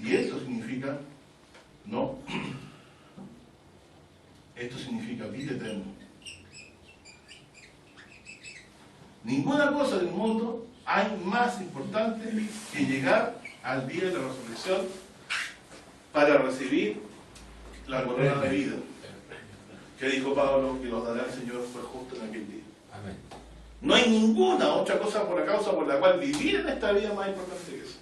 Y esto significa, no, esto significa vida eterna. Ninguna cosa del mundo hay más importante que llegar al día de la resurrección para recibir la corona de vida que dijo Pablo que nos dará el Señor fue justo en aquel día.
Amén.
No hay ninguna otra cosa por la causa por la cual vivir en esta vida más importante que eso.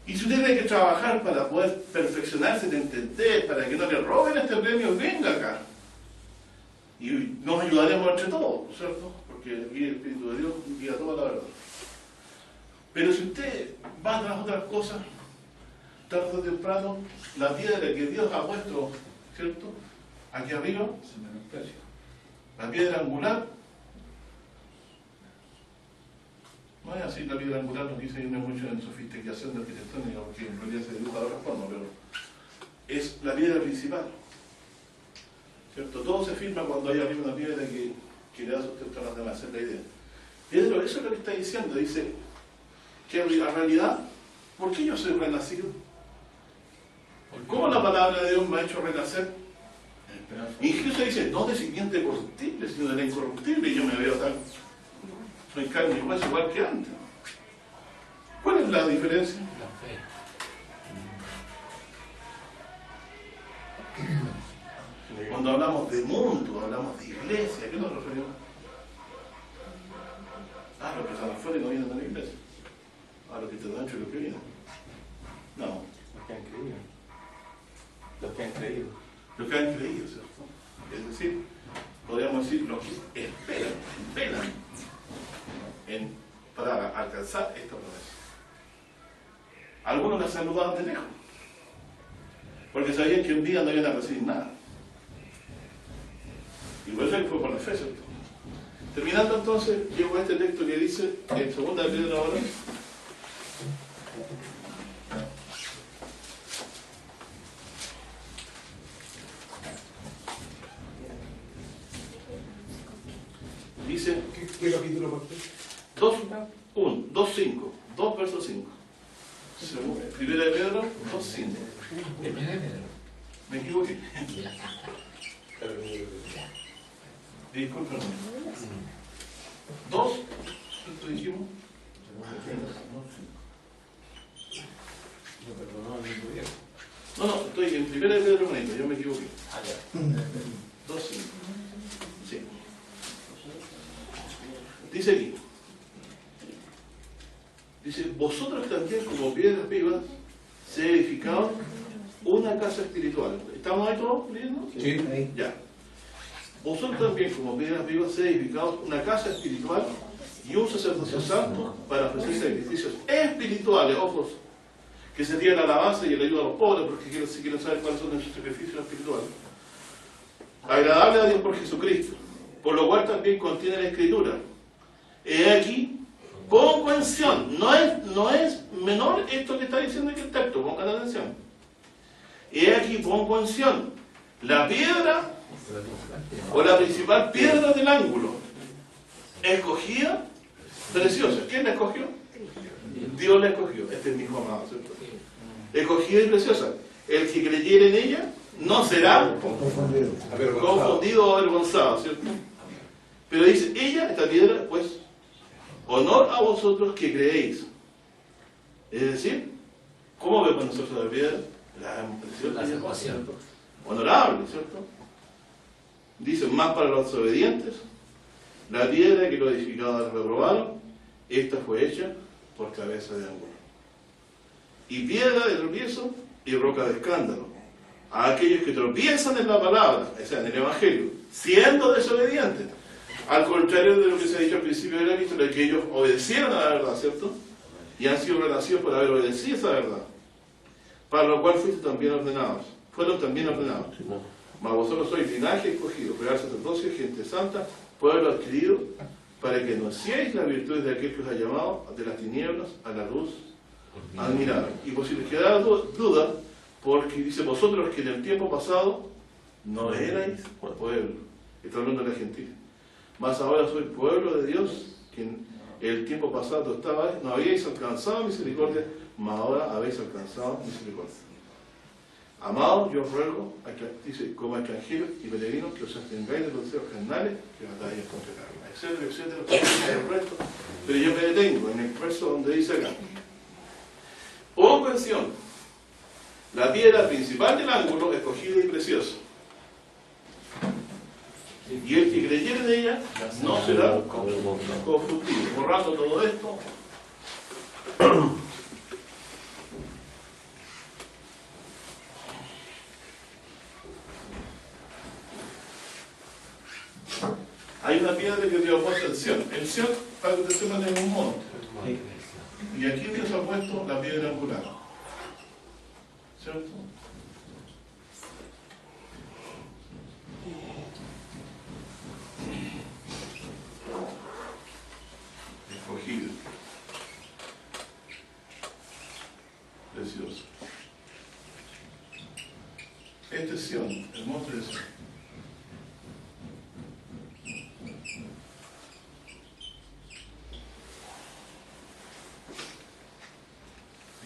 Y si usted tiene que trabajar para poder perfeccionarse, de entender, para que no le roben este premio, venga acá. Y nos ayudaremos entre todos, ¿cierto? Porque aquí el Espíritu de Dios guía toda la verdad. Pero si usted va tras otras cosas, tarde o temprano, la piedra que Dios ha puesto, ¿cierto? Aquí arriba,
Se menosprecia.
la piedra angular, No es así la piedra angular, no quise irme mucho en sofisticación de arquitectónica, porque en realidad se dibuja de otra forma, pero es la piedra principal. ¿Cierto? Todo se firma cuando hay arriba una piedra que le da sustento a las demás, esa es la idea. Pedro, eso es lo que está diciendo, dice que en realidad, ¿por qué yo soy renacido? ¿Cómo la palabra de Dios me ha hecho renacer? Incluso dice, no de simiente corruptible, sino de la incorruptible, y yo me veo tan, soy carne y hueso igual que antes. ¿Cuál es la diferencia?
La fe.
Cuando hablamos de mundo, hablamos de iglesia, ¿a qué nos referimos? Ah, los que están afuera y no vienen a la iglesia. Ah, los que están dentro y los que vienen. No.
Los que han creído. Los que han creído.
Los que han creído, ¿cierto? Es decir, podríamos decir los que esperan para alcanzar esta promesa. Algunos la saludaban de lejos, porque sabían que en vida no iban a recibir nada. Y por eso fue por la fe, ¿cierto? Terminando entonces, llego a este texto que dice, en 2 de Pedro ahora, dice,
¿Qué capítulo por qué?
2:5, 2 versos 5. Primera de Pedro, 2:5.
Primera de Pedro.
Me equivoqué. Disculpen. 2, ¿cuánto dijimos? No, estoy en primera de Pedro 1, yo me equivoqué. 2:5. Sí. Dice aquí. Dice, vosotros también como piedras vivas, se edificaron una casa espiritual. ¿Estamos ahí todos leyendo?
Sí.
Ya. Vosotros también como piedras vivas, se edificaron una casa espiritual y un sacerdocio santo para ofrecer sacrificios espirituales, ojos, que sería la alabanza y el ayuda a los pobres, porque si quieren saber cuáles son nuestros sacrificios espirituales. Agradable a Dios por Jesucristo, por lo cual también contiene la Escritura. He aquí, pongo en Sión, no es menor esto que está diciendo aquí el texto, pongan atención. He aquí, pongo en Sión, la piedra o la principal piedra del ángulo, escogida, preciosa. ¿Quién la escogió? Dios la escogió. Este es mi hijo amado, ¿cierto? Escogida y preciosa. El que creyere en ella no será confundido o avergonzado, ¿cierto? Pero dice, ella, esta piedra, pues, honor a vosotros que creéis. Es decir, ¿cómo vemos nosotros la piedra?
La salvación.
Honorable, ¿cierto? Dice, más para los obedientes, la piedra que los edificadores reprobaron, esta fue hecha por cabeza de ángulo. Y piedra de tropiezo y roca de escándalo a aquellos que tropiezan en la palabra, o sea, en el Evangelio, siendo desobedientes. Al contrario de lo que se ha dicho al principio de la epístola, que ellos obedecieron a la verdad, ¿cierto? Y han sido renacidos por haber obedecido esa verdad. Para lo cual fueron también ordenados. Mas vosotros sois linaje escogido, real sacerdocio, gente santa, pueblo adquirido, para que anunciéis las virtudes de aquel que os ha llamado de las tinieblas a la luz admirable. Y por si les quedara duda, porque dice, vosotros que en el tiempo pasado no erais pueblo, está hablando de la gentil, mas ahora sois pueblo de Dios, que en el tiempo pasado no habíais alcanzado misericordia, mas ahora habéis alcanzado misericordia. Amados, yo os ruego, dice, como extranjeros y peregrinos, que os abstengáis de los deseos carnales que batalláis contra el alma, etcétera, etcétera, el resto. Pero yo me detengo en el verso donde dice acá, pongo en Sión la piedra principal del ángulo, escogida y preciosa. Y el que creyere en ella no será confundido. Borrando todo esto. Hay una piedra que Dios ha puesto en Sión. En Sión, para que ustedes sepan, es un monte. Y aquí Dios ha puesto la piedra angular. ¿Cierto? Escogido. precioso. Este es Sion, el monte de Sion.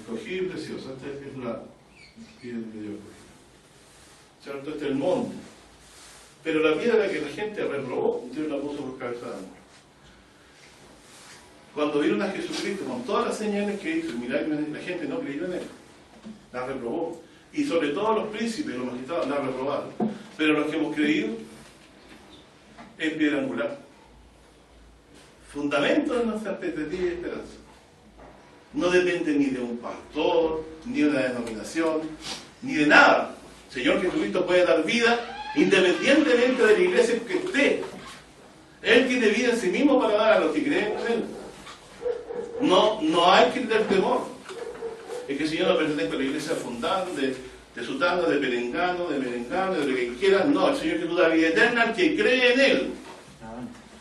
Escogí y precioso, esta es la piedra que yo escogí. ¿Cierto? Este es el monte. Pero la piedra que la gente reprobó, Dios la puso por cabeza de ángel. Cuando vieron a Jesucristo con todas las señales que hizo, el milagro, la gente no creyó en él, la reprobó. Y sobre todo los príncipes, los magistrados, la reprobaron. Pero los que hemos creído, es piedra angular. Fundamento de nuestra expectativa y esperanza. No depende ni de un pastor, ni de una denominación, ni de nada. El Señor Jesucristo puede dar vida independientemente de la iglesia en que esté. Él tiene vida en sí mismo para dar a los que creen en Él. No hay que tener temor. Es que el Señor no pertenece a la iglesia fundada de Sutano, de Perengano, de Merengano, de lo que quiera. No, el Señor Jesús da vida eterna al que cree en Él.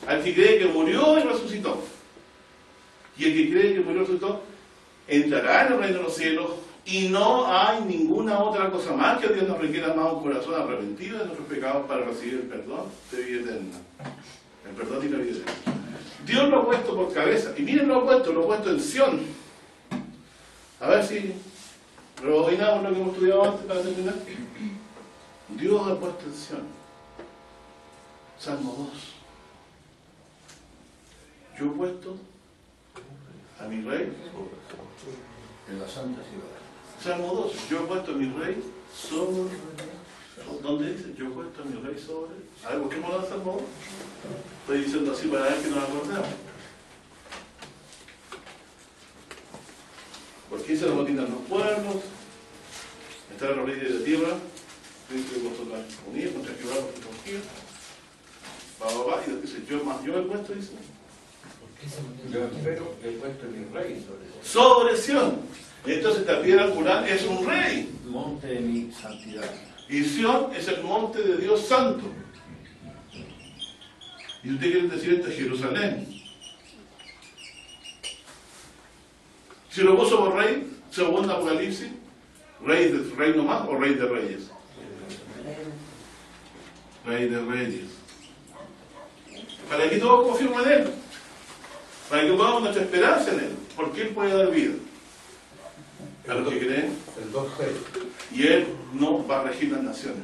Al que cree que murió y resucitó. Y el que cree que murió y resucitó entrará en el reino de los cielos. Y no hay ninguna otra cosa más que Dios nos requiera más un corazón arrepentido de nuestros pecados para recibir el perdón de vida eterna. El perdón y la vida eterna. Dios lo ha puesto por cabeza. Y miren lo ha puesto en Sion. A ver si rebobinamos lo que hemos estudiado antes para terminar. Dios ha puesto en Sion. Salmo 2. Yo he puesto a mi rey
En la santa ciudad.
Salmo 2, yo he puesto a mi rey sobre... ¿Dónde dice? Yo he puesto a mi rey sobre... A ver, busquemos el Salmo 2. Estoy diciendo así para ver que nos acordemos. Porque se amotinan los pueblos, están los reyes de la tierra, Cristo de vosotros unidos contra Jehová por tu confío. Y dice, yo he puesto, dice.
Yo espero he puesto mi rey
Sobre Sion. Entonces esta piedra angular es un rey.
monte de mi santidad.
Y Sion es el monte de Dios santo. Y usted quiere decir esto es Jerusalén. Si lo puso por rey, segundo Apocalipsis, rey del reino más o rey de reyes. Rey de reyes. Para que todos confirmen en él. Para que pongamos nuestra esperanza en él. Porque él puede dar vida a los que creen.
El 2.6.
Y él no va a regir las naciones.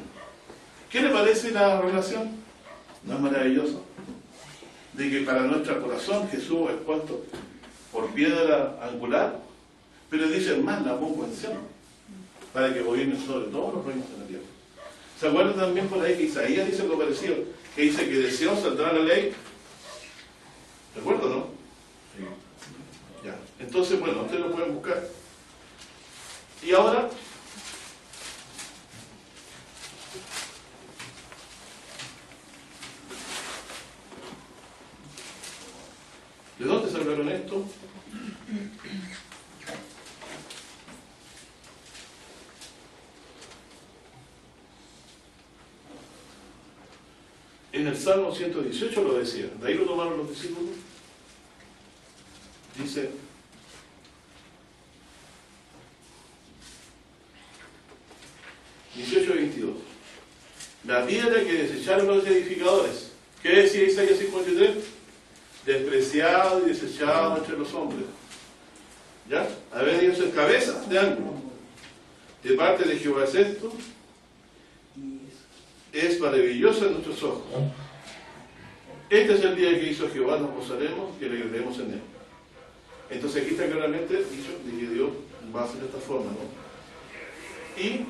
¿Qué le parece la relación? ¿No es maravilloso? De que para nuestro corazón Jesús es puesto por piedra angular, pero dice más, la pongo en Sion, para que gobierne sobre todos los reinos de la tierra. ¿Se acuerdan también por ahí que Isaías dice lo parecido? Que dice que de Sion saldrá la ley. ¿De acuerdo, no?
Sí.
Ya. Entonces, bueno, ustedes lo pueden buscar. Y ahora, ¿de dónde sacaron esto? En el Salmo 118 lo decía, de ahí lo tomaron los discípulos. Dice, la piedra que desecharon los edificadores. ¿Qué decía Isaías 53? Despreciado y desechado entre los hombres. ¿Ya? Había Dios en cabeza de ángulo. De parte de Jehová es esto. Es maravilloso en nuestros ojos. Este es el día que hizo Jehová, nos gozaremos y le creeremos en él. Entonces aquí está claramente dicho de que Dios va a hacer de esta forma, ¿no? Y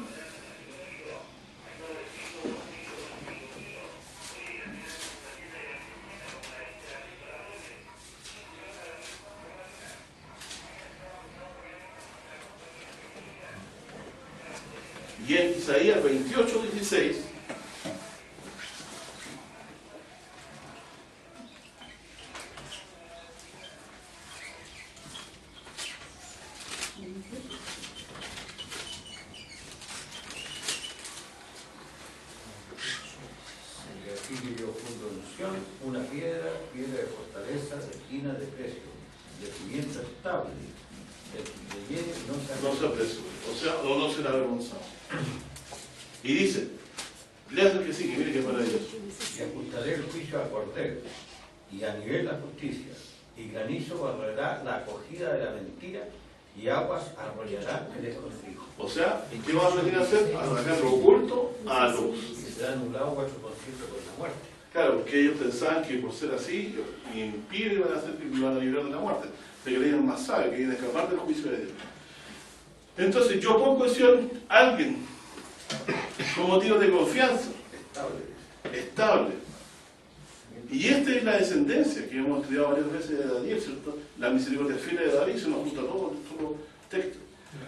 en Isaías 28:16
una piedra de fortaleza, de esquina, de precio, de cimiento estable, de lleno no se
no se apresure, o sea, o no será avergonzado. Y dice, lea que sigue, mire qué maravilloso.
Y ajustaré el juicio a cordero, y a nivel la justicia, y granizo barrerá la acogida de la mentira, y aguas arrollará el escondido.
O sea, ¿qué va a venir a hacer? A sacar lo oculto a luz.
Y será anulado vuestro concierto con la muerte.
Claro, porque ellos pensaban que por ser así, impiden iban a hacer que iban a librar de la muerte. Se creían más sabios, que iban a escapar del juicio de Dios. Entonces, yo pongo a alguien con motivos de confianza, estable. Y esta es la descendencia que hemos estudiado varias veces de Daniel, ¿cierto? La misericordia fiel de David, se nos junta todo el texto.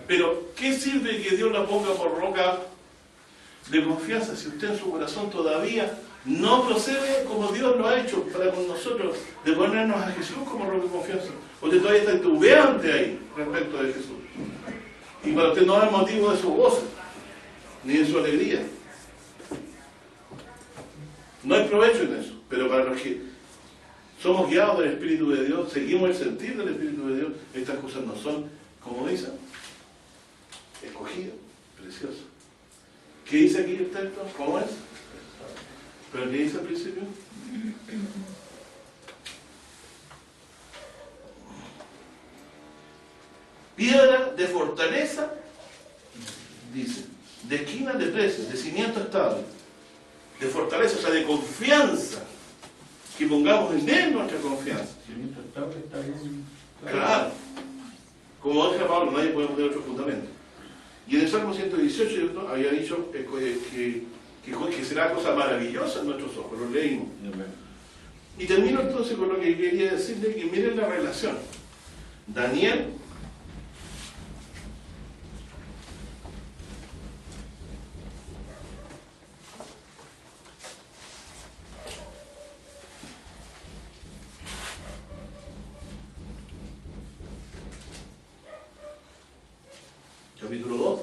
Pero, ¿qué sirve que Dios la ponga por roca de confianza si usted en su corazón todavía no procede como Dios lo ha hecho para con nosotros, de ponernos a Jesús como roca de confianza? Usted todavía está titubeante ahí respecto de Jesús. Y para usted no es motivo de su gozo, ni de su alegría. No hay provecho en eso, pero para los que somos guiados del Espíritu de Dios, seguimos el sentir del Espíritu de Dios, estas cosas no son, como dicen, escogidas, preciosas. ¿Qué dice aquí el texto? ¿Cómo es? ¿Pero qué dice al principio? Piedra de fortaleza, dice, de esquina de precio, de cimiento estable, de fortaleza, o sea, de confianza, que pongamos en él nuestra confianza.
Cimiento estable está bien.
Claro, como dice Pablo, nadie puede poner otro fundamento. Y en el Salmo 118 había dicho que será cosa maravillosa en nuestros ojos, lo leímos. Y termino entonces con lo que quería decirle, que miren la relación. Daniel capítulo 2.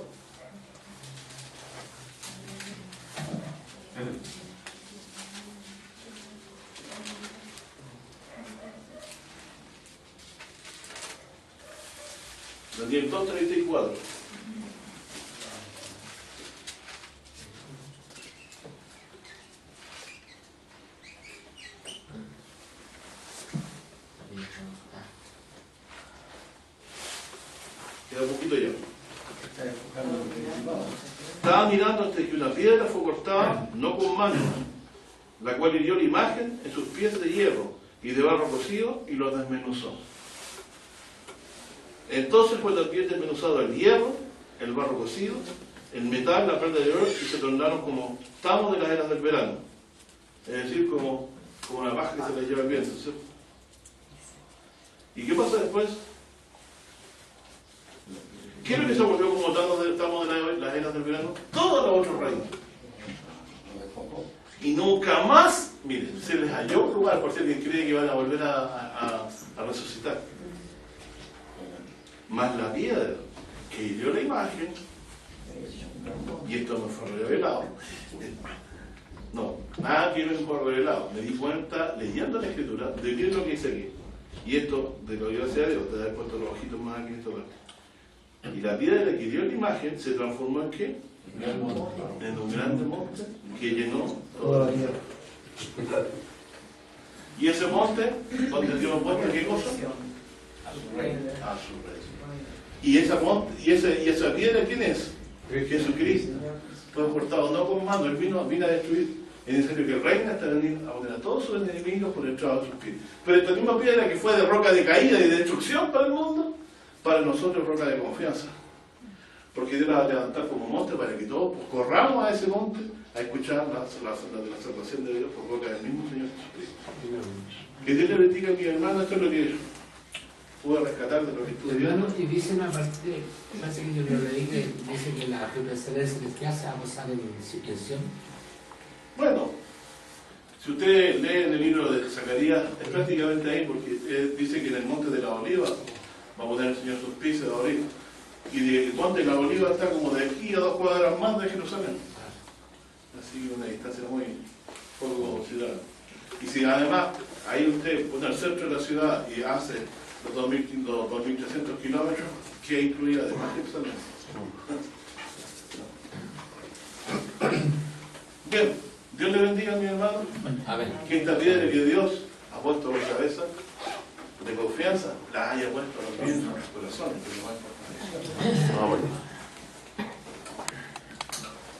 Daniel 2:34. Queda un poquito ya. Estaba mirando hasta que una piedra fue cortada, no con mano, la cual hirió la imagen en sus pies de hierro y de barro cocido y los desmenuzó. Entonces fue también desmenuzado el hierro, el barro cocido, el metal, la perla de oro, y se tornaron como tamos de las eras del verano. Es decir, como la paja que se la lleva el viento, ¿cierto? ¿Y qué pasa después? ¿Qué es lo que se volvió como tamos de las eras del verano? Todos los otros reinos. Y nunca más, miren, se les halló lugar, por si alguien cree que van a volver a resucitar. Más la piedra que hirió la imagen, y esto me fue revelado. No, nada que me fue revelado. Me di cuenta, leyendo la escritura, de qué es lo que dice aquí. Y esto, de lo gracias a Dios, te he puesto los ojitos más aquí en esta parte. Y la piedra que hirió la imagen se transformó en ¿qué? En un grande monte que llenó toda la tierra. Y ese monte, donde Dios muestra qué cosa? A su rey. Y esa piedra, ¿quién es? Jesucristo. Fue cortado no con mano, él vino a destruir. Es necesario que reina hasta venir a poner a todos sus enemigos por el trabajo de sus pies. Pero esta misma piedra que fue de roca de caída y de destrucción para el mundo, para nosotros es roca de confianza. Porque Dios la va a levantar como monte para que todos corramos a ese monte a escuchar la salvación de Dios por boca del mismo Señor Jesucristo. Que Dios le bendiga a mi hermano, esto es lo que pude rescatar de lo que estudié.
Hermano, y dice una parte, parece que yo lo leí, que dice que la represalia celestial se va a posar en silencio.
Bueno, si usted lee en el libro de Zacarías, es prácticamente ahí, porque dice que en el monte de la oliva va a poner el Señor sus pies de la oliva. Y el monte de la oliva está como de aquí a 2 cuadras más de Jerusalén. Así que una distancia muy poco considerable. Y si además ahí usted pone el centro de la ciudad y hace los 2.300 kilómetros, que incluye además de excelencia. Bien, Dios le bendiga, mi hermano.
Amén.
Que esta piedra que Dios ha puesto en la cabeza de confianza la haya puesto también en los corazones, que es lo más importante.